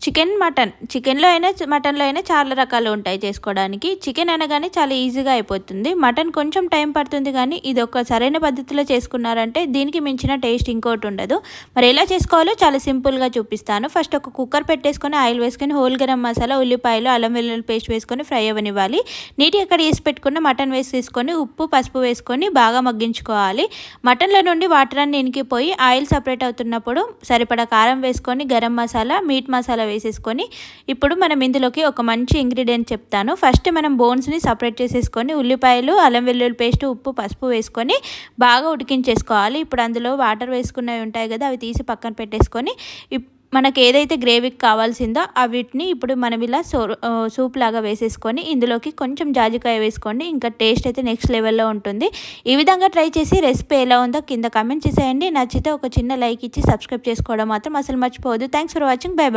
Chicken, mutton. చికెన్‌లో అయినా, మటన్‌లో అయినా చాలా రకాలు ఉంటాయి చేసుకోవడానికి. చికెన్ అనగానే చాలా ఈజీగా అయిపోతుంది. మటన్ కొంచెం టైం పడుతుంది కానీ, ఇదొక సరైన పద్ధతిలో చేసుకున్నారంటే దీనికి మించిన టేస్ట్ ఇంకోటి ఉండదు. మరి ఎలా చేసుకోవాలో చాలా సింపుల్‌గా చూపిస్తాను. ఫస్ట్ ఒక కుక్కర్ పెట్టేసుకొని ఆయిల్ వేసుకొని హోల్ గరం మసాలా, ఉల్లిపాయలు, అల్లం వెల్లుల్లి పేస్ట్ వేసుకొని ఫ్రై అవ్వనివ్వాలి. నీట్‌గా కడిగేసి పెట్టుకున్న మటన్ వేసేసుకొని ఉప్పు, పసుపు వేసుకొని బాగా మగ్గించుకోవాలి. మటన్‌లో నుండి వాటర్ అన్నీ ఇనికిపోయి ఆయిల్ సపరేట్ అవుతున్నప్పుడు సరిపడా కారం వేసుకొని గరం మసాలా, మీట్ మసాలా వేసేసుకొని ఇప్పుడు మనం ఇందులోకి ఒక మంచి ఇంగ్రీడియంట్ చెప్తాను. ఫస్ట్ మనం బోన్స్ని సపరేట్ చేసేసుకొని ఉల్లిపాయలు, అల్లం వెల్లుల్లి పేస్ట్, ఉప్పు, పసుపు వేసుకొని బాగా ఉడికించేసుకోవాలి. ఇప్పుడు అందులో వాటర్ వేసుకున్నవి ఉంటాయి కదా, అవి తీసి పక్కన పెట్టేసుకొని మనకి ఏదైతే గ్రేవీకి కావాల్సిందో వీటిని ఇప్పుడు మనం ఇలా సూప్ లాగా వేసేసుకొని ఇందులోకి కొంచెం జాజికాయ వేసుకోండి. ఇంకా టేస్ట్ అయితే నెక్స్ట్ లెవెల్లో ఉంటుంది. ఈ విధంగా ట్రై చేసి రెసిపీ ఎలా ఉందో కింద కామెంట్ చేసేయండి. నచ్చితే ఒక చిన్న లైక్ ఇచ్చి సబ్స్క్రైబ్ చేసుకోవడం మాత్రం అసలు మర్చిపోవద్దు. Thanks for watching. By by.